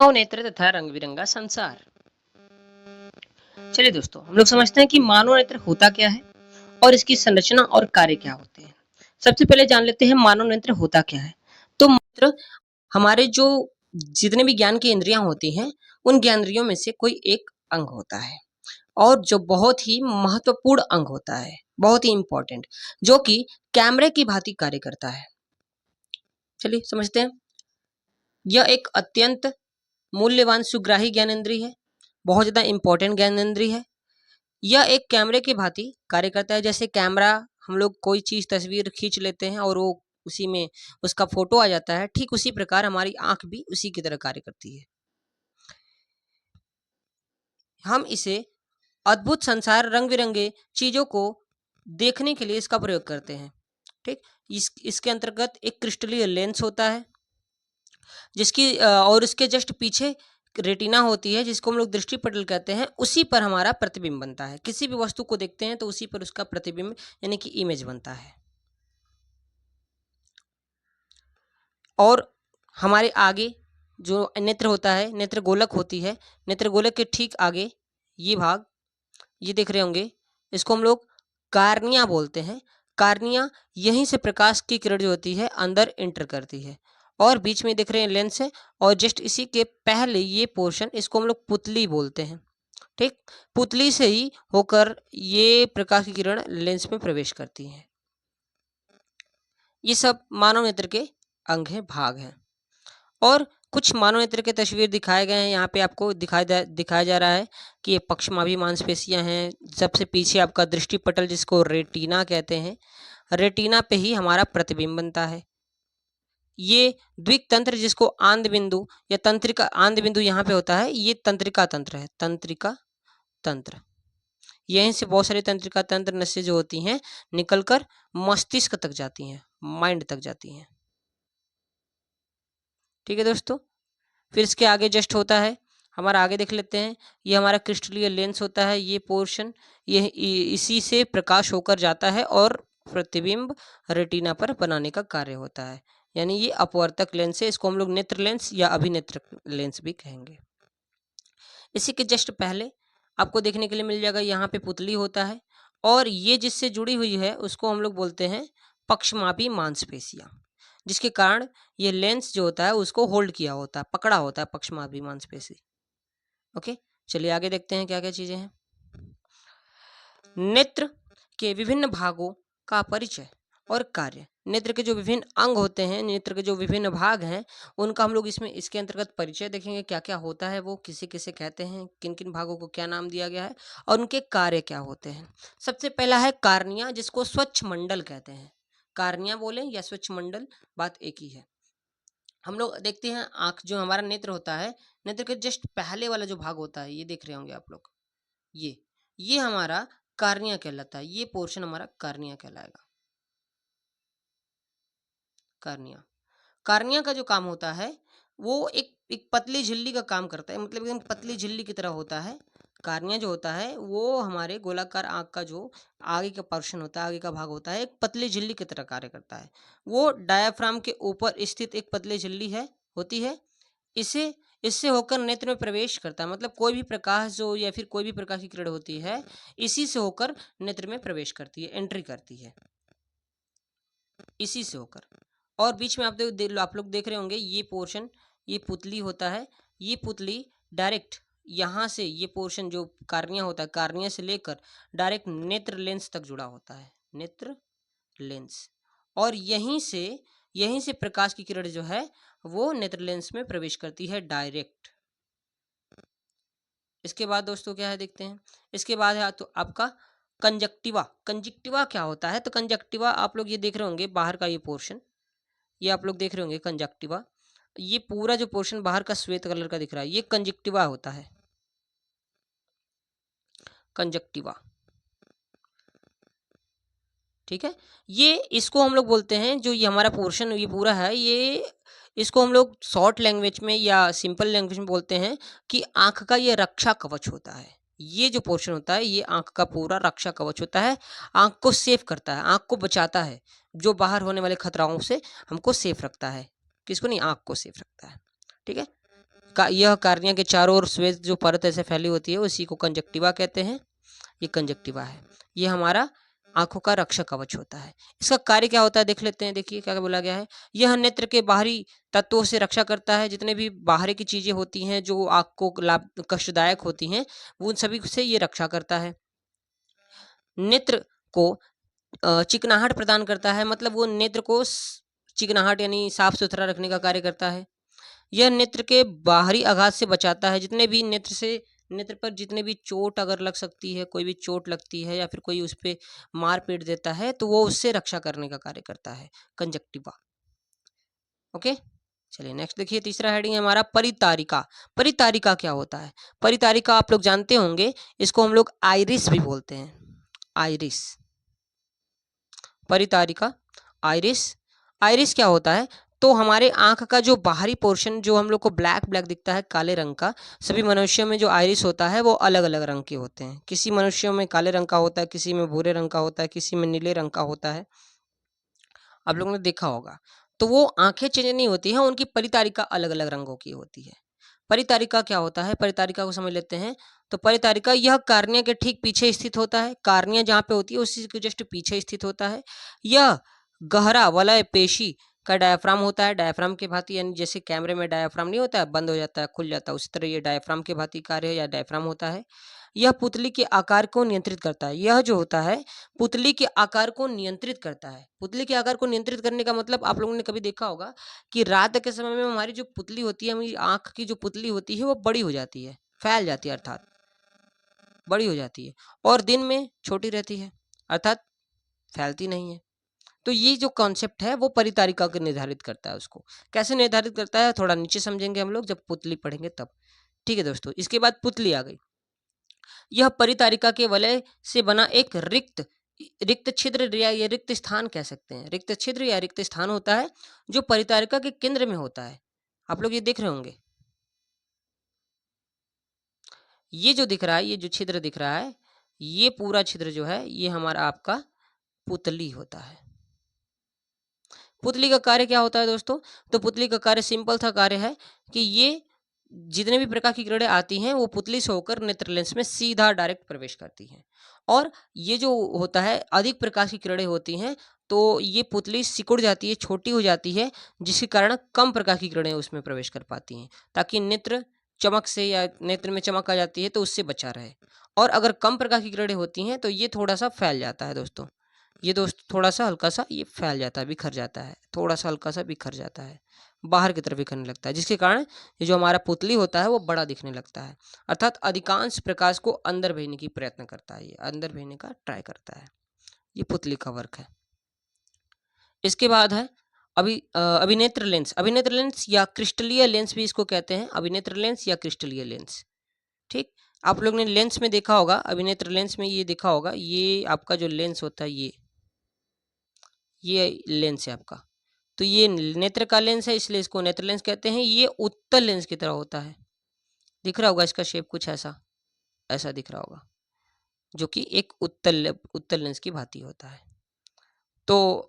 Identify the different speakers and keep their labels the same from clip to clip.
Speaker 1: मानव नेत्र तथा रंग बिरंगा संसार। चलिए दोस्तों, हम लोग समझते हैं कि मानव नेत्र होता क्या है और इसकी संरचना और कार्य क्या होते हैं। सबसे पहले जान लेते हैं मानव नेत्र होता क्या है। तो नेत्र हमारे जो जितने भी ज्ञान की इंद्रियां होती हैं, उन ज्ञानेंद्रियों में से कोई एक अंग होता है और जो बहुत ही महत्वपूर्ण अंग होता है, बहुत ही इंपॉर्टेंट, जो कि कैमरे की भांति कार्य करता है। चलिए समझते हैं। यह एक अत्यंत मूल्यवान सुग्राही ज्ञानेंद्रिय है, बहुत ज्यादा इंपॉर्टेंट ज्ञानेंद्रिय है। यह एक कैमरे की भांति कार्य करता है। जैसे कैमरा, हम लोग कोई चीज तस्वीर खींच लेते हैं और वो उसी में उसका फोटो आ जाता है, ठीक उसी प्रकार हमारी आंख भी उसी की तरह कार्य करती है। हम इसे अद्भुत संसार, रंग बिरंगे चीजों को देखने के लिए इसका प्रयोग करते हैं। ठीक, इसके अंतर्गत एक क्रिस्टलीय लेंस होता है, जिसकी और उसके जस्ट पीछे रेटिना होती है, जिसको हम लोग दृष्टि पटल कहते हैं। उसी पर हमारा प्रतिबिंब बनता है। किसी भी वस्तु को देखते हैं तो उसी पर उसका प्रतिबिंब यानी कि इमेज बनता है। और हमारे आगे जो नेत्र होता है, नेत्र गोलक होती है, नेत्र गोलक के ठीक आगे ये भाग, ये देख रहे होंगे, इसको हम लोग कार्निया बोलते हैं। कार्निया, यहीं से प्रकाश की किरण जो होती है अंदर एंटर करती है। और बीच में देख रहे हैं लेंस है, और जस्ट इसी के पहले ये पोर्शन, इसको हम लोग पुतली बोलते हैं। ठीक, पुतली से ही होकर ये प्रकाश की किरण लेंस में प्रवेश करती है। ये सब मानव नेत्र के अंग है, भाग हैं। और कुछ मानव नेत्र के तस्वीर दिखाए गए हैं। यहाँ पे आपको दिखाया जा रहा है कि ये पक्षमाभी मांसपेशियां हैं। सबसे पीछे आपका दृष्टि पटल, जिसको रेटिना कहते हैं, रेटिना पे ही हमारा प्रतिबिंब बनता है। ये द्विक तंत्र, जिसको आंध बिंदु या तंत्रिका, आंध बिंदु यहाँ पे होता है, ये तंत्रिका तंत्र है, तंत्रिका तंत्र। यहीं से बहुत सारी तंत्रिका तंत्र नसें जो होती हैं निकलकर मस्तिष्क तक जाती हैं, माइंड तक जाती हैं। ठीक है दोस्तों, फिर इसके आगे जस्ट होता है हमारा, आगे देख लेते हैं। ये हमारा क्रिस्टलीय लेंस होता है। ये पोर्शन, ये इसी से प्रकाश होकर जाता है और प्रतिबिंब रेटिना पर बनाने का कार्य होता है। यानी ये अपवर्तक लेंस है। इसको हम लोग नेत्र लेंस या अभिनेत्र लेंस भी कहेंगे। इसी के जस्ट पहले आपको देखने के लिए मिल जाएगा, यहाँ पे पुतली होता है, और ये जिससे जुड़ी हुई है उसको हम लोग बोलते हैं पक्षमापी मांसपेशियां, जिसके कारण ये लेंस जो होता है उसको होल्ड किया होता है, पकड़ा होता है पक्षमापी मांसपेशी। ओके, चलिए आगे देखते हैं क्या क्या चीजें हैं। नेत्र के विभिन्न भागों का परिचय और कार्य। नेत्र के जो विभिन्न अंग होते हैं, नेत्र के जो विभिन्न भाग हैं, उनका हम लोग इसमें इसके अंतर्गत परिचय देखेंगे। क्या क्या होता है, वो किसे किसे कहते हैं, किन किन भागों को क्या नाम दिया गया है, और उनके कार्य क्या होते हैं। सबसे पहला है कार्निया, जिसको स्वच्छ मंडल कहते हैं। कार्निया बोले या स्वच्छ मंडल, बात एक ही है। हम लोग देखते हैं आंख, जो हमारा नेत्र होता है, नेत्र के जस्ट पहले वाला जो भाग होता है, ये देख रहे होंगे आप लोग, ये हमारा कार्निया कहलाता है। ये पोर्शन हमारा कार्निया कहलाएगा। कार्निया, कार्निया का जो काम होता है वो एक पतली झिल्ली का काम करता है, मतलब एकदम पतली झिल्ली की तरह होता है। कार्निया जो होता है वो हमारे गोलाकार आंख का जो आगे का पोर्शन होता है, आगे का भाग होता है, एक पतली झिल्ली की तरह कार्य करता है। वो डायाफ्राम के ऊपर स्थित एक पतली झिल्ली है, होती है। इसे इससे होकर नेत्र में प्रवेश करता है, मतलब कोई भी प्रकाश जो या फिर कोई भी प्रकाश की किरण होती है, इसी से होकर नेत्र में प्रवेश करती है, एंट्री करती है, इसी से होकर। और बीच में आप लोग देख रहे होंगे ये पोर्शन, ये पुतली होता है। ये पुतली डायरेक्ट यहाँ से, ये पोर्शन जो कार्निया होता है, कार्निया से लेकर डायरेक्ट नेत्र लेंस तक जुड़ा होता है, नेत्र लेंस। और यहीं से प्रकाश की किरण जो है वो नेत्र लेंस में प्रवेश करती है डायरेक्ट। इसके बाद दोस्तों क्या है देखते हैं। इसके बाद है तो आपका कंजक्टिवा। कंजक्टिवा क्या होता है, तो कंजक्टिवा आप लोग ये देख रहे होंगे, बाहर का ये पोर्शन, ये आप लोग देख रहे होंगे कंजक्टिवा। ये पूरा जो पोर्शन बाहर का श्वेत कलर का दिख रहा है, ये कंजक्टिवा होता है, कंजक्टिवा। ठीक है, ये इसको हम लोग बोलते हैं, जो ये हमारा पोर्शन ये पूरा है, ये इसको हम लोग शॉर्ट लैंग्वेज में या सिंपल लैंग्वेज में बोलते हैं कि आंख का ये रक्षा कवच होता है। ये जो पोर्शन होता है ये आंख का पूरा रक्षा कवच होता है, आंख को सेफ करता है, आंख को बचाता है, जो बाहर होने वाले खतराओं से हमको सेफ रखता है। किसको नहीं, आंख को सेफ रखता है। ठीक है, यह कार्निया के चारों ओर श्वेत जो परत ऐसे फैली होती है उसी को कंजक्टिवा कहते हैं। ये कंजक्टिवा है, ये हमारा आंखों का रक्षक कवच होता है। इसका कार्य क्या होता है देख लेते हैं। देखिए क्या बोला गया है, यह नेत्र के बाहरी तत्वों से रक्षा करता है। जितने भी बाहरी की चीजें होती हैं जो आंख को लाभ कष्टदायक होती हैं, वो उन सभी से ये रक्षा करता है। नेत्र को चिकनाहट प्रदान करता है, मतलब वो नेत्र को चिकनाहट यानी साफ सुथरा रखने का कार्य करता है। यह नेत्र के बाहरी आघात से बचाता है। जितने भी नेत्र पर जितने भी चोट अगर लग सकती है, कोई भी चोट लगती है या फिर कोई उस पे मार पीट देता है, तो वो उससे रक्षा करने का कार्य करता है कंजक्टिवा। ओके, चलिए नेक्स्ट देखिए, तीसरा हेडिंग है हमारा परितारिका। परितारिका क्या होता है? परितारिका आप लोग जानते होंगे, इसको हम लोग आइरिस भी बोलते हैं। Iris, परितारिका, iris. आइरिस क्या होता है? तो हमारे आंख का जो बाहरी पोर्शन जो हम लोग को ब्लैक ब्लैक दिखता है, काले रंग का, सभी मनुष्यों में जो आइरिस होता है वो अलग अलग रंग के होते हैं। किसी मनुष्यों में काले रंग का होता है, किसी में भूरे रंग का होता है, किसी में नीले रंग का होता है। आप लोगों ने देखा होगा। तो वो आंखें चेंज नहीं होती हैं, उनकी परितारिका अलग अलग रंगों की होती है। परितारिका क्या होता है? परितारिका को समझ लेते हैं। तो परितारिका यह कार्निया के ठीक पीछे स्थित होता है। कार्निया जहाँ पे होती है उसी के जस्ट पीछे स्थित होता है। यह गहरा वलय पेशी का डायाफ्राम होता है। डायाफ्राम के भांति, यानी जैसे कैमरे में डायाफ्राम नहीं होता है, बंद हो जाता है खुल जाता है, उसी तरह ये डायाफ्राम के भांति कार्य है या डायाफ्राम होता है। यह पुतली के आकार को नियंत्रित करता है। यह जो होता है पुतली के आकार को नियंत्रित करता है। पुतली के आकार को नियंत्रित करने का मतलब आप लोगों ने कभी देखा होगा कि रात के समय में हमारी जो पुतली होती है, हमारी आंख की जो पुतली होती है वो बड़ी हो जाती है, फैल जाती है, अर्थात बड़ी हो जाती है, और दिन में छोटी रहती है, अर्थात फैलती नहीं है। तो ये जो कॉन्सेप्ट है वो परितारिका को निर्धारित करता है। उसको कैसे निर्धारित करता है थोड़ा नीचे समझेंगे हम लोग जब पुतली पढ़ेंगे तब। ठीक है दोस्तों, इसके बाद पुतली आ गई। यह परितारिका के वलय से बना एक रिक्त रिक्त छिद्र या ये रिक्त स्थान कह सकते हैं। रिक्त छिद्र या रिक्त स्थान होता है जो परितारिका के केंद्र में होता है। आप लोग ये देख रहे होंगे, ये जो दिख रहा है, ये जो छिद्र दिख रहा है, ये पूरा छिद्र जो है ये हमारा आपका पुतली होता है। पुतली का कार्य क्या होता है दोस्तों? तो पुतली का कार्य सिंपल सा कार्य है कि ये जितने भी प्रकाश की किरणें आती हैं वो पुतली से होकर नेत्र लेंस में सीधा डायरेक्ट प्रवेश करती हैं। और ये जो होता है, अधिक प्रकाश की किरणें होती हैं तो ये पुतली सिकुड़ जाती है, छोटी हो जाती है, जिसके कारण कम प्रकाश की किरणें उसमें प्रवेश कर पाती हैं, ताकि नेत्र चमक से या नेत्र में चमक आ जाती है तो उससे बचा रहे। और अगर कम प्रकाश की किरणें होती हैं तो ये थोड़ा सा फैल जाता है दोस्तों। ये दोस्त थोड़ा सा हल्का सा ये फैल जाता है, बिखर जाता है, थोड़ा सा हल्का सा बिखर जाता है, बाहर की तरफ बिखरने लगता है, जिसके कारण ये जो हमारा पुतली होता है वो बड़ा दिखने लगता है। अर्थात अधिकांश प्रकाश को अंदर भेजने की प्रयत्न करता है, ये अंदर भेजने का ट्राई करता है। ये पुतली का वर्क है। इसके बाद है अभिनेत्र लेंस। अभिनेत्र लेंस या क्रिस्टलीय लेंस भी इसको कहते हैं। अभिनेत्र लेंस या क्रिस्टलीय लेंस, ठीक। आप लोग ने लेंस में देखा होगा, अभिनेत्र लेंस में ये देखा होगा, ये आपका जो लेंस होता है ये लेंस है आपका। तो ये नेत्र का लेंस है, इसलिए इसको नेत्र लेंस कहते हैं। ये उत्तल लेंस की तरह होता है। दिख रहा होगा इसका शेप कुछ ऐसा ऐसा दिख रहा होगा, जो कि एक उत्तल लेंस की भांति होता है। तो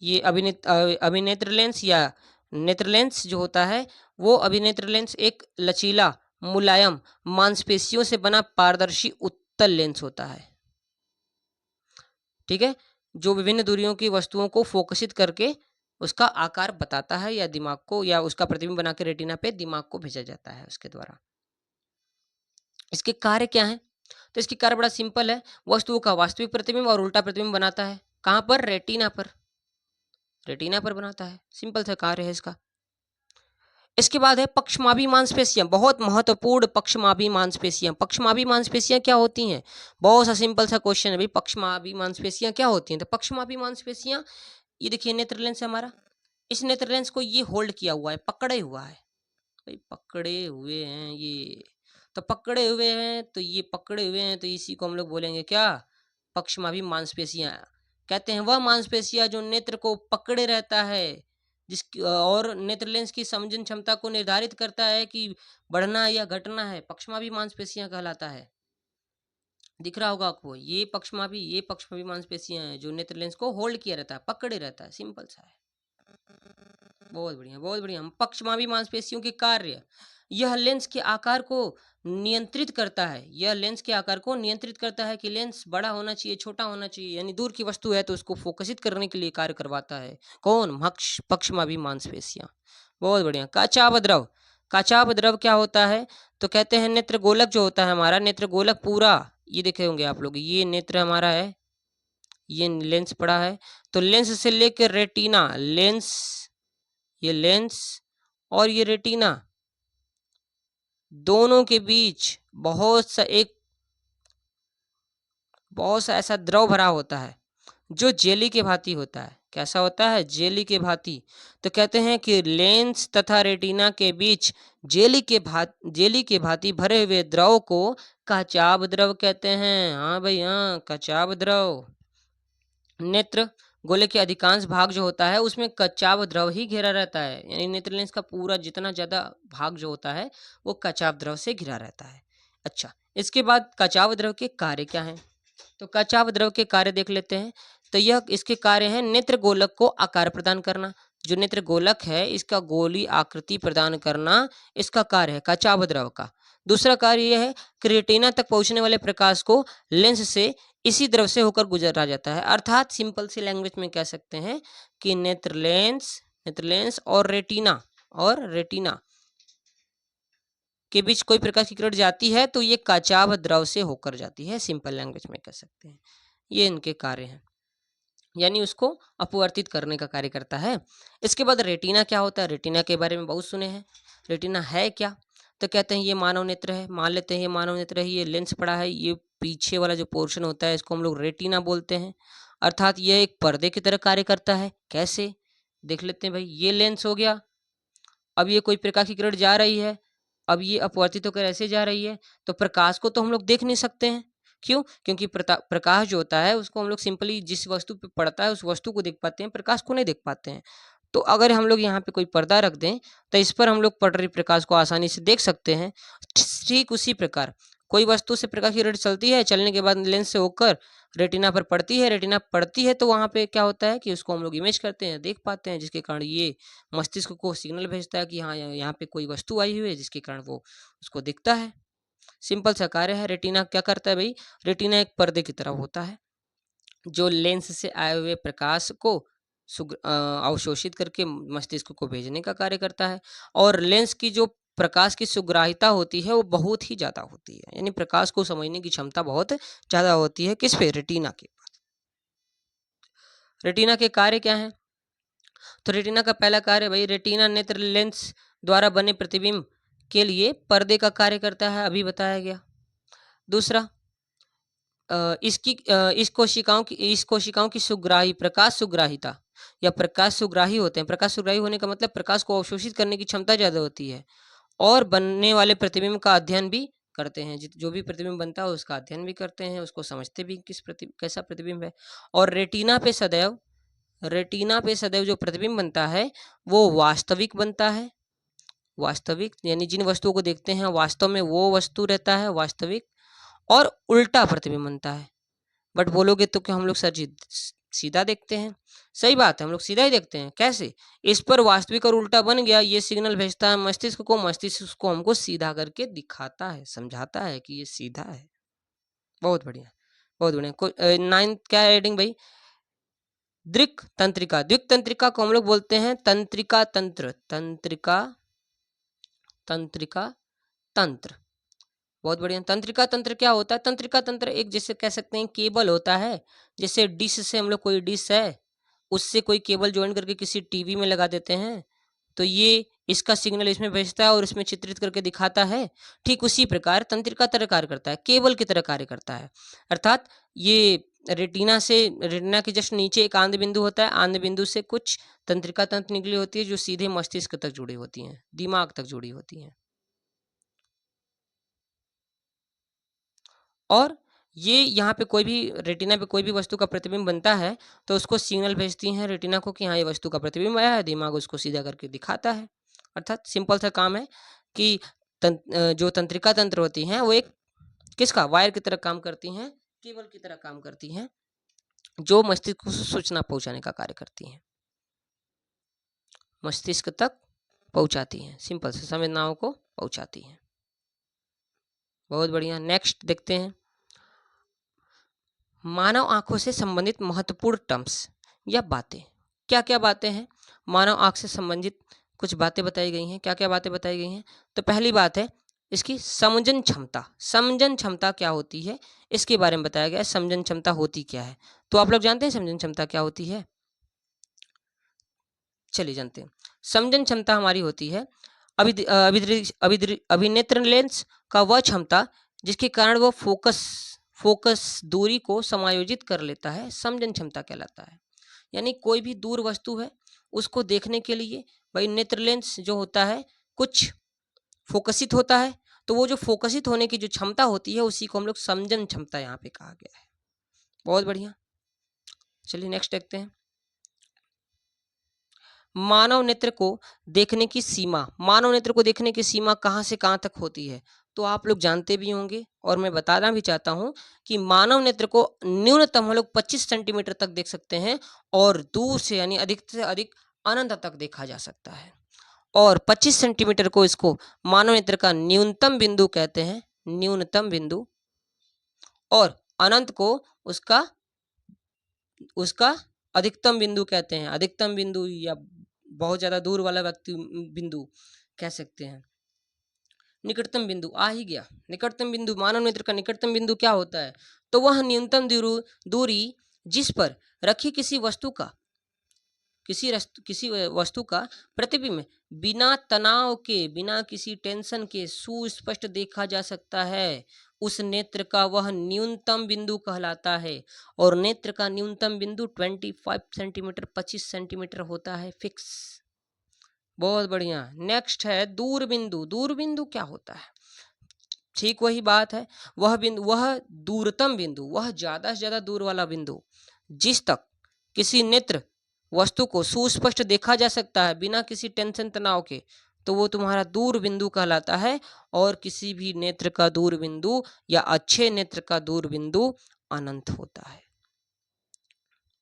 Speaker 1: ये अभिनेत्र लेंस या नेत्र लेंस जो होता है, वो अभिनेत्र लेंस एक लचीला, मुलायम, मांसपेशियों से बना पारदर्शी उत्तल लेंस होता है। ठीक है, जो विभिन्न दूरियों की वस्तुओं को फोकसित करके उसका आकार बताता है, या दिमाग को, या उसका प्रतिबिंब बना के रेटिना पे दिमाग को भेजा जाता है उसके द्वारा। इसके कार्य क्या है? तो इसकी कार्य बड़ा सिंपल है। वस्तुओं का वास्तविक प्रतिबिंब और उल्टा प्रतिबिंब बनाता है। कहाँ पर? रेटिना पर। रेटिना पर बनाता है, सिंपल सा कार्य है इसका। इसके बाद है पक्षमाभी मांसपेशियां, बहुत महत्वपूर्ण पक्षमाभी मांसपेशियां। पक्षमाभी मांसपेशियां क्या होती हैं? बहुत सा सिंपल सा क्वेश्चन है भाई, पक्षमाभी मांसपेशियां क्या होती हैं? तो पक्षमाभी मांसपेशियां, ये देखिए नेत्र लेंस है हमारा, इस नेत्र लेंस को ये होल्ड किया हुआ है, पकड़े हुआ है भाई, पकड़े हुए हैं ये। तो पकड़े हुए हैं, तो ये पकड़े हुए हैं, तो इसी को हम लोग बोलेंगे क्या? पक्षमाभी मांसपेशियां। कहते हैं वह मांसपेशियां जो नेत्र को पकड़े रहता है, जिसकी और नेत्र लेंस की समझन क्षमता को निर्धारित करता है कि बढ़ना है या घटना है, पक्षमाभी मांसपेशियां कहलाता है। दिख रहा होगा आपको, ये पक्षमाभी मांसपेशियां हैं जो नेत्र लेंस को होल्ड किया रहता है, पकड़े रहता है, सिंपल सा है। बहुत बढ़िया, बहुत बढ़िया। पक्षमावी मांसपेशियों के कार्य, यह लेंस के आकार को नियंत्रित करता है। यह लेंस के आकार को नियंत्रित करता है कि लेंस बड़ा होना चाहिए, छोटा होना चाहिए, यानी दूर की वस्तु है तो उसको फोकसित करने के लिए कार्य करवाता है। कौन? पक्षमावी मांसपेशियां। बहुत बढ़िया। काचाभ द्रव, काचाभ द्रव क्या होता है? तो कहते हैं नेत्र गोलक जो होता है हमारा, नेत्र गोलक पूरा, ये देखे होंगे आप लोग, ये नेत्र हमारा है, ये लेंस पड़ा है, तो लेंस से लेकर रेटिना, लेंस, ये लेंस और ये रेटिना, दोनों के बीच बहुत सा ऐसा द्रव भरा होता है जो जेली के भांति होता है। कैसा होता है? जेली के भांति। तो कहते हैं कि लेंस तथा रेटिना के बीच जेली के भांति भरे हुए द्रव को काचाभ द्रव कहते हैं। हाँ भाई हाँ, काचाभ द्रव। नेत्र गोले के अधिकांश भाग जो होता है उसमें कचाव द्रव ही घिरा रहता है, यानी नेत्र लेंस का पूरा जितना ज्यादा भाग जो होता है वो कचाव द्रव से घिरा रहता है। अच्छा, इसके बाद कचाव द्रव के कार्य क्या हैं? तो कचाव द्रव के कार्य देख लेते हैं। तो यह इसके कार्य है नेत्र गोलक को आकार प्रदान करना। जो नेत्र गोलक है इसका गोली आकृति प्रदान करना इसका कार्य है कचाव द्रव का। दूसरा कार्य यह है कि रेटिना तक पहुंचने वाले प्रकाश को लेंस से इसी द्रव से होकर गुजरा जाता है। अर्थात सिंपल सी लैंग्वेज में कह सकते हैं कि नेत्र लेंस और रेटिना के बीच कोई प्रकाश की किरण जाती है तो ये कचाभ द्रव से होकर जाती है। सिंपल लैंग्वेज में कह सकते हैं, ये इनके कार्य हैं, यानी उसको अपवर्तित करने का कार्य करता है। इसके बाद रेटिना क्या होता है? रेटिना के बारे में बहुत सुने हैं। रेटिना है क्या? तो कहते हैं ये मानव नेत्र है, मान लेते हैं ये मानव नेत्र है, ये लेंस पड़ा है, ये पीछे वाला जो पोर्शन होता है इसको हम लोग रेटिना बोलते हैं। अर्थात ये एक पर्दे की तरह कार्य करता है। कैसे? देख लेते हैं भाई। ये लेंस हो गया, अब ये कोई प्रकाश की किरण जा रही है, अब ये अपवर्तित होकर ऐसे जा रही है, तो प्रकाश को तो हम लोग देख नहीं सकते हैं। क्यों? क्योंकि प्रकाश जो होता है उसको हम लोग सिंपली जिस वस्तु पे पड़ता है उस वस्तु को देख पाते हैं, प्रकाश को नहीं देख पाते हैं। तो अगर हम लोग यहाँ पे कोई पर्दा रख दें तो इस पर हम लोग पड़ रही प्रकाश को आसानी से देख सकते हैं। ठीक उसी प्रकार कोई वस्तु से प्रकाश की किरण चलती है, चलने के बाद लेंस से होकर रेटिना पर पड़ती है, रेटिना पड़ती है तो वहाँ पे क्या होता है कि उसको हम लोग इमेज करते हैं, देख पाते हैं, जिसके कारण ये मस्तिष्क को सिग्नल भेजता है कि हाँ यहाँ पे कोई वस्तु आई हुई है, जिसके कारण वो उसको दिखता है। सिंपल सा कार्य है। रेटिना क्या करता है भाई? रेटिना एक पर्दे की तरह होता है जो लेंस से आए हुए प्रकाश को अवशोषित करके मस्तिष्क को भेजने का कार्य करता है। और लेंस की जो प्रकाश की सुग्राहिता होती है वो बहुत ही ज्यादा होती है, यानी प्रकाश को समझने की क्षमता बहुत ज्यादा होती है। किस पे? रेटिना के। रेटिना के कार्य क्या है? तो रेटिना का पहला कार्य भाई, रेटिना नेत्र लेंस द्वारा बने प्रतिबिंब के लिए पर्दे का कार्य करता है, अभी बताया गया। दूसरा, इस कोशिकाओं की सुग्राही प्रकाश सुग्राहिता या प्रकाश सुग्राही होते हैं। प्रकाश सुग्राही होने का मतलब प्रकाश को अवशोषित करने की क्षमता ज्यादा होती है और बनने वाले प्रतिबिंब का अध्ययन भी करते हैं। जो भी प्रतिबिंब बनता है उसका अध्ययन भी करते हैं, उसको समझते भी कैसा प्रतिबिंब है। और रेटिना पे सदैव जो प्रतिबिंब बनता है वो वास्तविक बनता है। वास्तविक यानी जिन वस्तुओं को देखते हैं वास्तव में वो वस्तु रहता है वास्तविक। और उल्टा प्रतिबिंब बनता है। बट बोलोगे तो क्या हम लोग सर जी सीधा देखते हैं? सही बात है, हम लोग सीधा ही देखते हैं। कैसे? इस पर वास्तविक और उल्टा बन गया, ये सिग्नल भेजता है मस्तिष्क को, मस्तिष्क उसको हमको सीधा करके दिखाता है, समझाता है कि ये सीधा है। बहुत बढ़िया, बहुत बढ़िया। 9th क्या रेडिंग भाई? दृक् तंत्रिका। द्विक तंत्रिका को हम लोग बोलते हैं तंत्रिका तंत्र। तंत्रिका तंत्र। बहुत बढ़िया। तंत्रिका तंत्र क्या होता है? तंत्रिका तंत्र एक जैसे कह सकते हैं केबल होता है। जैसे डिश से हम लोग, कोई डिश है उससे कोई केबल ज्वाइन करके किसी टीवी में लगा देते हैं तो ये इसका सिग्नल इसमें भेजता है और इसमें चित्रित करके दिखाता है। ठीक उसी प्रकार तंत्रिका तरह कार्य करता है, केबल की तरह कार्य करता है। अर्थात ये रेटिना के जस्ट नीचे एक आंध बिंदु होता है, आंध बिंदु से कुछ तंत्रिका तंत्र निकली होती है जो सीधे मस्तिष्क तक जुड़ी होती हैं, दिमाग तक जुड़ी होती हैं। और ये यहाँ पे कोई भी रेटिना पे कोई भी वस्तु का प्रतिबिंब बनता है तो उसको सिग्नल भेजती हैं रेटिना को कि हाँ ये वस्तु का प्रतिबिंब आया है, दिमाग उसको सीधा करके दिखाता है। अर्थात सिंपल सा काम है कि जो तंत्रिका तंत्र होती हैं वो एक किसका वायर की तरह काम करती हैं, केबल की तरह काम करती हैं जो मस्तिष्क को सूचना पहुंचाने का कार्य करती हैं। मस्तिष्क तक पहुंचाती हैं, सिंपल से संवेदनाओं को पहुंचाती हैं। बहुत बढ़िया। नेक्स्ट देखते हैं, मानव आंखों से संबंधित महत्वपूर्ण टर्म्स या बातें। क्या क्या बातें हैं? मानव आंख से संबंधित कुछ बातें बताई गई हैं। क्या क्या बातें बताई गई हैं? तो पहली बात है इसकी समजन क्षमता। समजन क्षमता क्या होती है, इसके बारे में बताया गया है। समजन क्षमता होती क्या है? तो आप लोग जानते हैं समजन क्षमता क्या होती है? चलिए जानते हैं। समजन क्षमता हमारी होती है अभिनेत्र लेंस का वह क्षमता जिसके कारण वह फोकस दूरी को समायोजित कर लेता है, समजन क्षमता कहलाता है। यानी कोई भी दूर वस्तु है उसको देखने के लिए भाई नेत्र लेंस जो होता है कुछ फोकसित होता है, तो वो जो फोकसित होने की जो क्षमता होती है उसी को हम लोग समजन क्षमता यहाँ पे कहा गया है। बहुत बढ़िया। चलिए नेक्स्ट देखते हैं, मानव नेत्र को देखने की सीमा। मानव नेत्र को देखने की सीमा कहाँ से कहाँ तक होती है? तो आप लोग जानते भी होंगे और मैं बताना भी चाहता हूँ कि मानव नेत्र को न्यूनतम हम लोग 25 सेंटीमीटर तक देख सकते हैं और दूर से यानी अधिक से अधिक अनंत तक देखा जा सकता है। और 25 सेंटीमीटर को इसको मानव नेत्र का न्यूनतम बिंदु कहते हैं, न्यूनतम बिंदु, और अनंत को उसका उसका अधिकतम बिंदु कहते हैं। अधिकतम बिंदु या बहुत ज्यादा दूर वाला व्यक्ति बिंदु कह सकते हैं। निकटतम बिंदु आ ही गया। निकटतम बिंदु, मानव नेत्र का निकटतम बिंदु क्या होता है? तो वह न्यूनतम दूरी जिस पर रखी किसी वस्तु का प्रतिबिंब बिना तनाव के, बिना किसी टेंशन के सुस्पष्ट देखा जा सकता है, उस नेत्र का वह न्यूनतम बिंदु कहलाता है। और नेत्र का न्यूनतम बिंदु 25 सेंटीमीटर 25 सेंटीमीटर होता है, फिक्स। बहुत बढ़िया। नेक्स्ट है दूरबिंदु। दूरबिंदु क्या होता है? ठीक वही बात है, वह बिंदु, वह दूरतम बिंदु, वह ज्यादा से ज्यादा दूर वाला बिंदु जिस तक किसी नेत्र वस्तु को सुस्पष्ट देखा जा सकता है बिना किसी टेंशन तनाव के, तो वो तुम्हारा दूर बिंदु कहलाता है। और किसी भी नेत्र का दूर बिंदु या अच्छे नेत्र का दूर बिंदु अनंत होता है,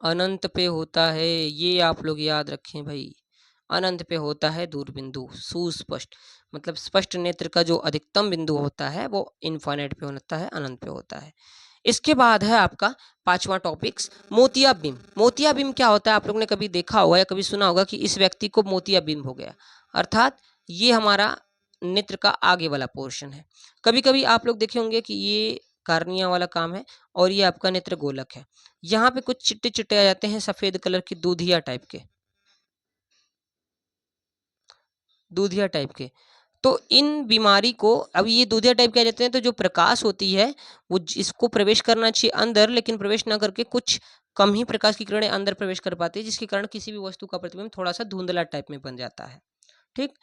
Speaker 1: अनंत पे होता है। ये आप लोग याद रखें भाई, अनंत पे होता है दूरबिंदु। सुस्पष्ट मतलब स्पष्ट नेत्र का जो अधिकतम बिंदु होता है वो इनफाइनाइट पे होता है, अनंत पे होता है। इसके बाद है आपका पांचवा टॉपिक्स, मोतियाबिंब। मोतियाबिंब क्या होता है? आप लोग ने कभी देखा होगा या कभी सुना होगा कि इस व्यक्ति को मोतियाबिंब हो गया, अर्थात ये हमारा नेत्र का आगे वाला पोर्शन है। कभी कभी आप लोग देखे होंगे कि ये कार्निया वाला काम है और ये आपका नेत्र गोलक है। यहाँ पे कुछ चिट्टे चिट्टे आ जाते हैं सफेद कलर की, दूधिया टाइप के, दूधिया टाइप के। तो इन बीमारी को, अब ये दूधिया टाइप के आ जाते हैं तो जो प्रकाश होती है वो इसको प्रवेश करना चाहिए अंदर, लेकिन प्रवेश ना करके कुछ कम ही प्रकाश की किरणें अंदर प्रवेश कर पाती है, जिसके कारण किसी भी वस्तु का प्रतिबिंब थोड़ा सा धुंधला टाइप में बन जाता है। ठीक,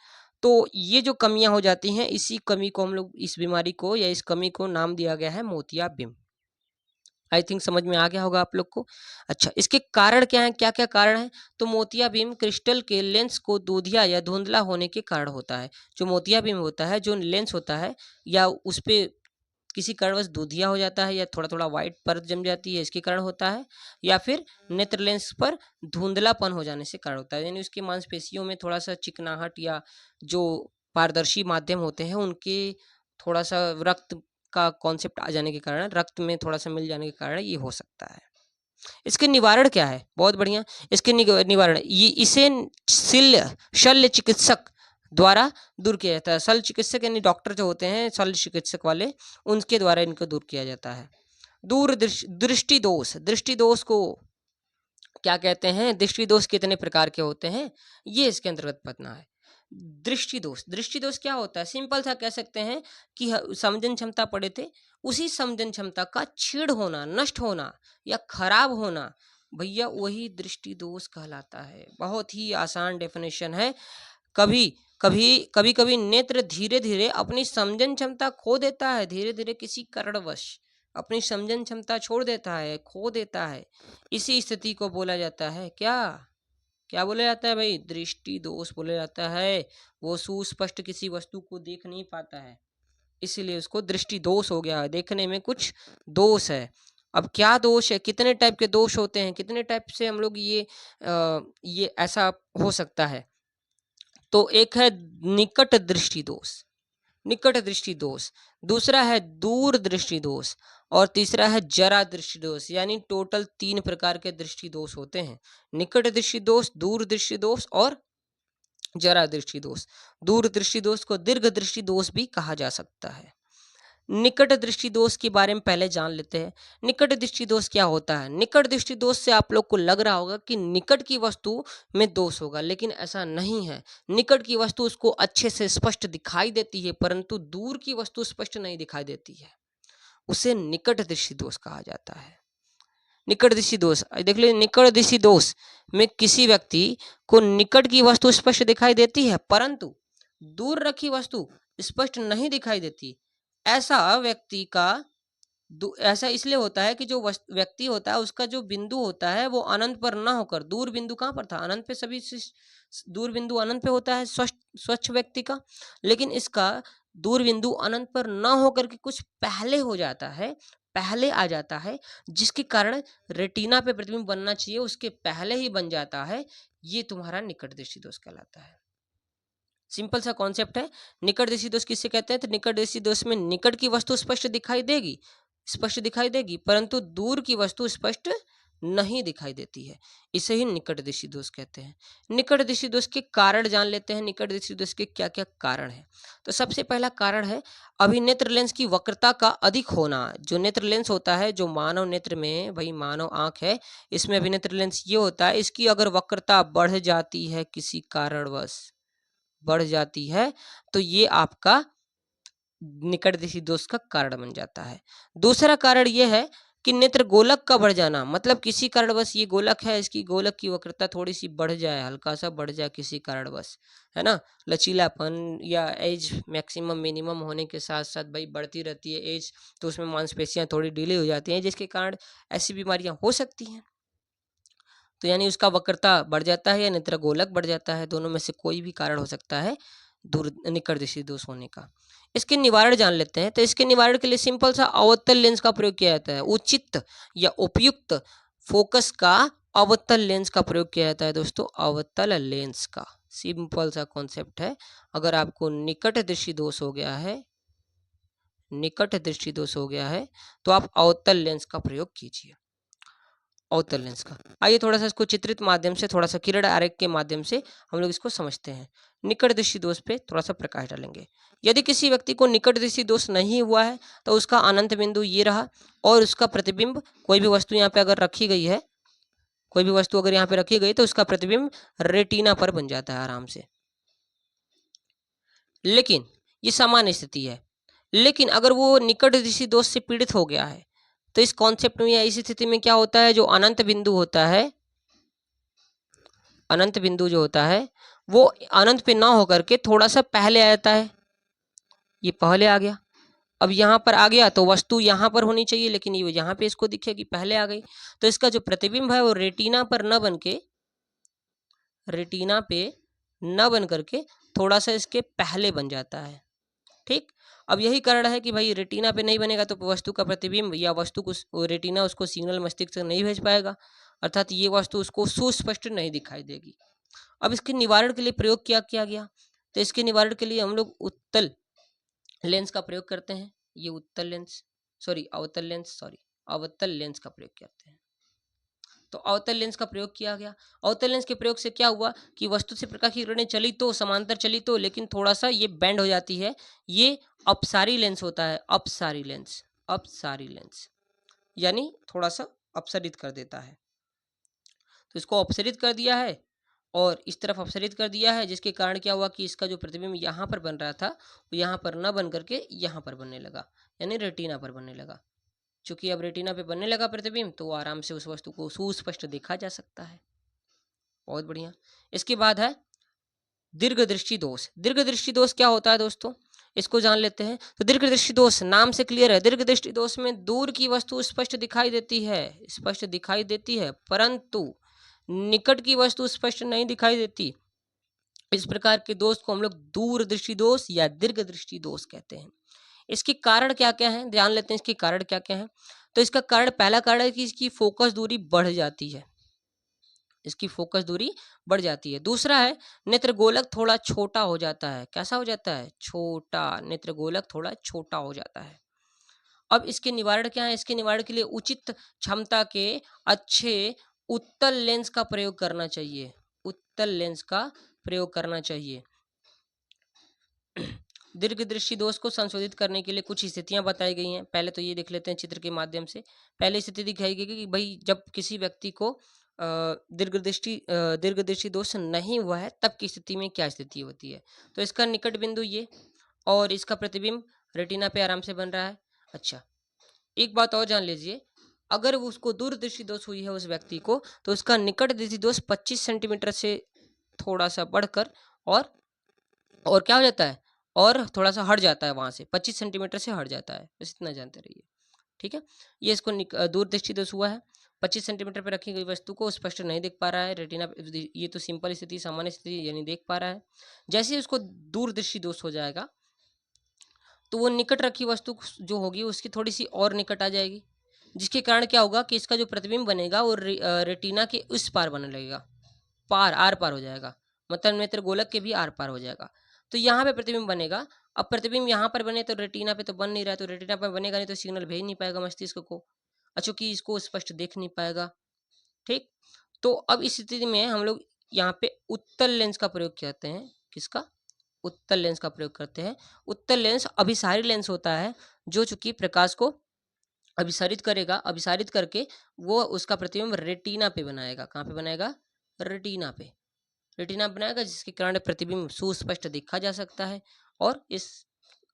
Speaker 1: तो ये जो कमियां हो जाती हैं, इसी कमी को हम लोग, इस बीमारी को या इस कमी को नाम दिया गया है मोतियाबिंब। आई थिंक समझ में आ गया होगा आप लोग को। अच्छा, इसके कारण क्या है, क्या क्या कारण है? तो मोतियाबिंब क्रिस्टल के लेंस को दूधिया या धुंधला होने के कारण होता है। जो मोतियाबिंब होता है, जो लेंस होता है, या उस पे किसी कारणवश दूधिया हो जाता है या थोड़ा थोड़ा व्हाइट परत जम जाती है, इसके कारण होता है। या फिर नेत्र लेंस पर धुंधलापन हो जाने से कारण होता है, यानी उसकी मांसपेशियों में थोड़ा सा चिकनाहट या जो पारदर्शी माध्यम होते हैं उनके थोड़ा सा रक्त का कॉन्सेप्ट आ जाने के कारण, रक्त में थोड़ा सा मिल जाने के कारण ये हो सकता है। इसके निवारण क्या है? बहुत बढ़िया। इसके निवारण, ये इसे शल्य चिकित्सक द्वारा दूर किया जाता है। शल्य चिकित्सक यानी डॉक्टर जो होते हैं शल्य चिकित्सक वाले, उनके द्वारा इनको दूर किया जाता है। दृष्टि दोष। दृष्टि दोष को क्या कहते हैं? दृष्टि दोष कितने प्रकार के होते हैं ये इसके अंतर्गत पढ़ना है। दृष्टि दोष, दृष्टि दोष क्या होता है? सिंपल सा कह सकते हैं कि समजन क्षमता पढ़े थे, उसी समजन क्षमता का क्षीण होना, नष्ट होना या खराब होना, भैया वही दृष्टि दोष कहलाता है। बहुत ही आसान डेफिनेशन है। कभी कभी कभी नेत्र धीरे धीरे अपनी समजन क्षमता खो देता है, धीरे धीरे किसी कारणवश अपनी समजन क्षमता छोड़ देता है, खो देता है। इसी स्थिति को बोला जाता है क्या? क्या बोला जाता है भाई? दृष्टि दोष बोला जाता है। वो सुस्पष्ट किसी वस्तु को देख नहीं पाता है, इसीलिए उसको दृष्टि दोष हो गया है, देखने में कुछ दोष है। अब क्या दोष है, कितने टाइप के दोष होते हैं, कितने टाइप से हम लोग ये ऐसा हो सकता है? तो एक है निकट दृष्टि दोष, निकट दृष्टि दोष, दूसरा है दूर दृष्टि दोष और तीसरा है जरा दृष्टि दोष। यानी टोटल 3 प्रकार के दृष्टि दोष होते हैं, निकट दृष्टि दोष, दूर दृष्टि दोष और जरा दृष्टि दोष। दूर दृष्टि दोष को दीर्घ दृष्टि दोष भी कहा जा सकता है। निकट दृष्टि दोष के बारे में पहले जान लेते हैं। निकट दृष्टि दोष क्या होता है? निकट दृष्टि दोष से आप लोग को लग रहा होगा कि निकट की वस्तु में दोष होगा, लेकिन ऐसा नहीं है। निकट की वस्तु उसको अच्छे से स्पष्ट दिखाई देती है, परंतु दूर की वस्तु स्पष्ट नहीं दिखाई देती है, उसे निकट दृष्टि दोष कहा जाता है। निकट दृष्टि दोष देख लीजिए, निकट दृष्टि दोष में किसी व्यक्ति को निकट की वस्तु स्पष्ट दिखाई देती है, परंतु दूर रखी वस्तु स्पष्ट नहीं दिखाई देती। ऐसा व्यक्ति का ऐसा इसलिए होता है कि जो व्यक्ति होता है उसका जो बिंदु होता है वो अनंत पर ना होकर, दूर बिंदु कहाँ पर था? अनंत पे। सभी दूर बिंदु अनंत पे होता है स्वच्छ व्यक्ति का, लेकिन इसका दूर बिंदु अनंत पर ना होकर के कुछ पहले हो जाता है, पहले आ जाता है, जिसके कारण रेटिना पे प्रतिबिंब बनना चाहिए उसके पहले ही बन जाता है। ये तुम्हारा निकट दृष्टि दोष कहलाता है। सिंपल सा कॉन्सेप्ट है। निकट दृष्टि दोष किससे कहते हैं? तो निकट दृष्टि दोष में निकट की वस्तु स्पष्ट दिखाई देगी, स्पष्ट दिखाई देगी, परंतु दूर की वस्तु स्पष्ट नहीं दिखाई देती है। इसे ही निकट दृष्टि दोष कहते हैं। निकट दृष्टि दोष के कारण जान लेते हैं। निकट दृष्टि दोष के क्या क्या कारण है? तो सबसे पहला कारण है अभिनेत्र लेंस की वक्रता का अधिक होना। जो नेत्र लेंस होता है, जो मानव नेत्र में, भाई मानव आंख है, इसमें अभिनेत्र लेंस ये होता है, इसकी अगर वक्रता बढ़ जाती है, किसी कारणवश बढ़ जाती है, तो ये आपका निकट दृष्टि दोष का कारण बन जाता है। दूसरा कारण यह है कि नेत्र गोलक का बढ़ जाना, मतलब किसी कारणवश ये गोलक है, इसकी गोलक की वक्रता थोड़ी सी बढ़ जाए, हल्का सा बढ़ जाए किसी कारणवश, है ना, लचीलापन या एज मैक्सिमम मिनिमम होने के साथ साथ भाई बढ़ती रहती है एज, तो उसमें मांसपेशियां थोड़ी ढीली हो जाती हैं, जिसके कारण ऐसी बीमारियां हो सकती हैं। तो यानी उसका वक्रता बढ़ जाता है या नेत्र गोलक बढ़ जाता है, दोनों में से कोई भी कारण हो सकता है दूर निकट दृष्टि दोष होने का। इसके निवारण जान लेते हैं। तो इसके निवारण के लिए सिंपल सा अवतल लेंस का प्रयोग किया जाता है। उचित या उपयुक्त फोकस का अवतल लेंस का प्रयोग किया जाता है दोस्तों, अवतल लेंस का। सिंपल सा कॉन्सेप्ट है। अगर आपको निकट दृष्टि दोष हो गया है, निकट दृष्टि दोष हो गया है, तो आप अवतल लेंस का प्रयोग कीजिए, अवतल लेंस का। आइए थोड़ा सा इसको चित्रित माध्यम से, थोड़ा सा किरण आरेख के माध्यम से हम लोग इसको समझते हैं। निकट दृष्टि दोष पे थोड़ा सा प्रकाश डालेंगे। यदि किसी व्यक्ति को निकट दृष्टि दोष नहीं हुआ है तो उसका अनंत बिंदु ये रहा और उसका प्रतिबिंब, कोई भी वस्तु यहाँ पे अगर रखी गई है, कोई भी वस्तु अगर यहाँ पे रखी गई तो उसका प्रतिबिंब रेटिना पर बन जाता है आराम से। लेकिन ये सामान्य स्थिति है। लेकिन अगर वो निकट दृष्टि दोष से पीड़ित हो गया है तो इस कॉन्सेप्ट में या इस स्थिति में क्या होता है, जो अनंत बिंदु होता है, अनंत बिंदु जो होता है वो अनंत पे ना होकर के थोड़ा सा पहले आ जाता है। ये पहले आ गया, अब यहाँ पर आ गया तो वस्तु यहाँ पर होनी चाहिए, लेकिन ये यहाँ पे इसको दिखेगी, पहले आ गई, तो इसका जो प्रतिबिंब है वो रेटिना पर न बन के, रेटिना पे न बन करके थोड़ा सा इसके पहले बन जाता है। ठीक, अब यही कारण है कि भाई रेटिना पे नहीं बनेगा तो वस्तु का प्रतिबिंब या वस्तु को रेटिना उसको सिग्नल मस्तिष्क तक नहीं भेज पाएगा, अर्थात ये वस्तु उसको सुस्पष्ट नहीं दिखाई देगी। अब इसके निवारण के लिए प्रयोग क्या किया गया? तो इसके निवारण के लिए हम लोग उत्तल लेंस का प्रयोग करते हैं। ये उत्तल लेंस, सॉरी अवतल लेंस, सॉरी अवतल लेंस का प्रयोग करते हैं। तो अवतल लेंस का प्रयोग किया गया। अवतल लेंस के प्रयोग से क्या हुआ कि वस्तु से प्रकाश की किरणें चली तो समांतर चली तो, लेकिन थोड़ा सा ये बेंड हो जाती है। ये अपसारी लेंस होता है, अपसारी लेंस, अपसारी लेंस यानी थोड़ा सा अपसरित कर देता है। तो इसको अपसरित कर दिया है और इस तरफ अपसरित कर दिया है, जिसके कारण क्या हुआ कि इसका जो प्रतिबिंब यहाँ पर बन रहा था वो यहाँ पर न बन करके यहाँ पर बनने लगा, यानी रेटिना पर बनने लगा। चूंकि अब रेटिना पे बनने लगा प्रतिबिंब तो आराम से उस वस्तु को सुस्पष्ट देखा जा सकता है। बहुत बढ़िया। इसके बाद है दीर्घ दृष्टि दोष। दीर्घ दृष्टि दोष क्या होता है दोस्तों, इसको जान लेते हैं। तो दीर्घ दृष्टि दोष नाम से क्लियर है। दीर्घ दृष्टि दोष में दूर की वस्तु स्पष्ट दिखाई देती है, स्पष्ट दिखाई देती है, परंतु निकट की वस्तु स्पष्ट नहीं दिखाई देती। इस प्रकार के दोष को हम लोग दूर दृष्टि दोष या दीर्घ दृष्टि दोष कहते हैं। इसके कारण क्या क्या हैं, ध्यान लेते हैं इसके कारण क्या क्या हैं। तो इसका कारण, पहला कारण है कि इसकी फोकस दूरी बढ़ जाती है। इसकी फोकस दूरी बढ़ जाती है। दूसरा है नेत्रगोलक थोड़ा छोटा हो जाता है। कैसा हो जाता है? छोटा। नेत्रगोलक थोड़ा छोटा हो जाता है। अब इसके निवारण क्या है? इसके निवारण के लिए उचित क्षमता के अच्छे उत्तल लेंस का प्रयोग करना चाहिए। उत्तल लेंस का प्रयोग करना चाहिए। दीर्घदृष्टि दोष को संशोधित करने के लिए कुछ स्थितियां बताई गई हैं। पहले तो ये देख लेते हैं चित्र के माध्यम से। पहली स्थिति दिखाई गई कि भाई जब किसी व्यक्ति को दीर्घदृष्टि दोष नहीं हुआ है तब की स्थिति में क्या स्थिति होती है। तो इसका निकट बिंदु ये, और इसका प्रतिबिंब रेटिना पे आराम से बन रहा है। अच्छा, एक बात और जान लीजिए, अगर उसको दूरदृष्टि दोष हुई है उस व्यक्ति को, तो उसका निकट दृष्टि दोष 25 सेंटीमीटर से थोड़ा सा बढ़कर और क्या हो जाता है, और थोड़ा सा हट जाता है, वहां से 25 सेंटीमीटर से हट जाता है। बस इतना जानते रहिए, ठीक है। ये इसको दूरदृष्टि दोष हुआ है। 25 सेंटीमीटर पर रखी गई वस्तु को स्पष्ट नहीं देख पा रहा है रेटिना। ये तो सिंपल स्थिति, सामान्य स्थिति, यानी देख पा रहा है। जैसे ही उसको दूरदृष्टि दोष हो जाएगा तो वो निकट रखी वस्तु जो होगी उसकी थोड़ी सी और निकट आ जाएगी, जिसके कारण क्या होगा कि इसका जो प्रतिबिंब बनेगा वो रेटिना के उस पार बनने लगेगा, आर पार हो जाएगा, मतलब नेत्र गोलक के भी आर पार हो जाएगा। तो यहाँ पे प्रतिबिंब बनेगा। अब प्रतिबिंब यहाँ पर बने तो रेटिना पे तो बन नहीं रहा है, तो रेटिना पे बनेगा नहीं तो सिग्नल भेज नहीं पाएगा मस्तिष्क को, चूंकि इसको स्पष्ट देख नहीं पाएगा। ठीक, तो अब इस स्थिति में हम लोग यहाँ पे उत्तल लेंस का प्रयोग करते हैं। किसका? उत्तल लेंस का प्रयोग करते हैं। उत्तल लेंस अभिसारी लेंस होता है, जो चूंकि प्रकाश को अभिसारित करेगा, अभिसारित करके वो उसका प्रतिबिंब रेटिना पे बनाएगा। कहाँ पे बनाएगा? रेटिना पे। रेटिना बनाएगा, जिसके कारण प्रतिबिंब सुस्पष्ट देखा जा सकता है और इस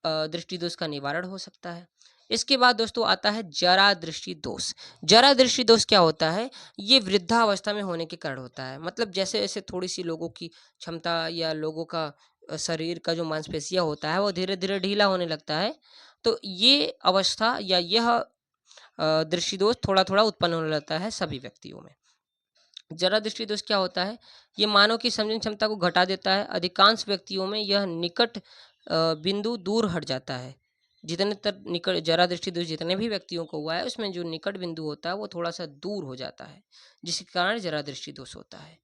Speaker 1: दृष्टि दोष का निवारण हो सकता है। इसके बाद दोस्तों आता है जरा दृष्टि दोष। जरा दृष्टि दोष क्या होता है? ये वृद्धावस्था में होने के कारण होता है। मतलब जैसे जैसे थोड़ी सी लोगों की क्षमता या लोगों का शरीर का जो मांसपेशियां होता है वो धीरे धीरे ढीला होने लगता है, तो ये अवस्था या यह दृष्टि दोष थोड़ा थोड़ा उत्पन्न होने लगता है सभी व्यक्तियों में। जरा दृष्टि दोष क्या होता है? ये मानव की समझने क्षमता को घटा देता है। अधिकांश व्यक्तियों में यह निकट बिंदु दूर हट जाता है। जितने तक निकट जरा दृष्टि दोष जितने भी व्यक्तियों को हुआ है उसमें जो निकट बिंदु होता है वो थोड़ा सा दूर हो जाता है, जिसके कारण जरा दृष्टि दोष होता है।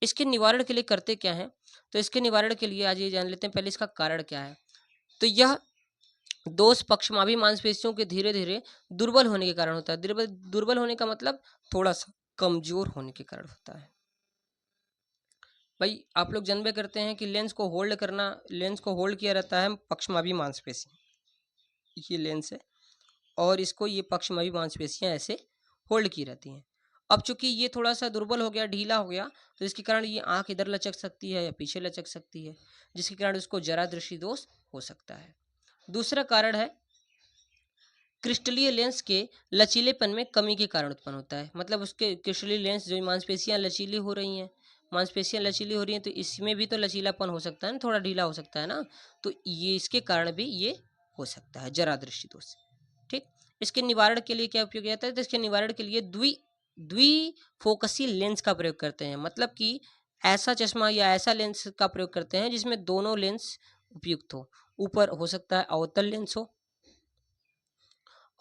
Speaker 1: इसके निवारण के लिए करते क्या है? तो इसके निवारण के लिए आज ये जान लेते हैं पहले इसका कारण क्या है। तो यह दोष पक्षमाभी मांसपेशियों के धीरे धीरे दुर्बल होने के कारण होता है। दुर्बल होने का मतलब थोड़ा सा कमजोर होने के कारण होता है। भाई आप लोग जानबे करते हैं कि लेंस को होल्ड किया रहता है पक्षमाभी मांसपेशी, ये लेंस है, और इसको ये पक्षमाभी मांसपेशियां ऐसे होल्ड की रहती हैं। अब चूंकि ये थोड़ा सा दुर्बल हो गया, ढीला हो गया, तो इसके कारण ये आंख इधर लचक सकती है या पीछे लचक सकती है, जिसके कारण उसको जरा दृष्टि दोष हो सकता है। दूसरा कारण है क्रिस्टलीय लेंस के लचीलेपन में कमी के कारण उत्पन्न होता है। मतलब उसके क्रिस्टलीय लेंस जो मांसपेशियां लचीली हो रही हैं, मांसपेशियां लचीली हो रही हैं, तो इसमें भी तो लचीलापन हो सकता है ना, थोड़ा ढीला हो सकता है ना, तो ये इसके कारण भी ये हो सकता है जरा दृष्टि दोष। ठीक, इसके निवारण के लिए क्या उपयोग किया जाता है? तो इसके निवारण के लिए द्विफोकसी लेंस का प्रयोग करते हैं। मतलब कि ऐसा चश्मा या ऐसा लेंस का प्रयोग करते हैं जिसमें दोनों लेंस उपयुक्त हो। ऊपर हो सकता है अवतल लेंस हो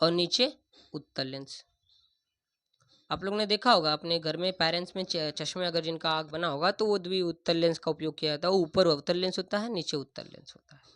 Speaker 1: और नीचे उत्तल लेंस। आप लोग ने देखा होगा अपने घर में पेरेंट्स में चश्मे अगर जिनका आँख बना होगा तो वो द्वि उत्तल लेंस का उपयोग किया जाता है। ऊपर अवतल लेंस होता है, नीचे उत्तल लेंस होता है।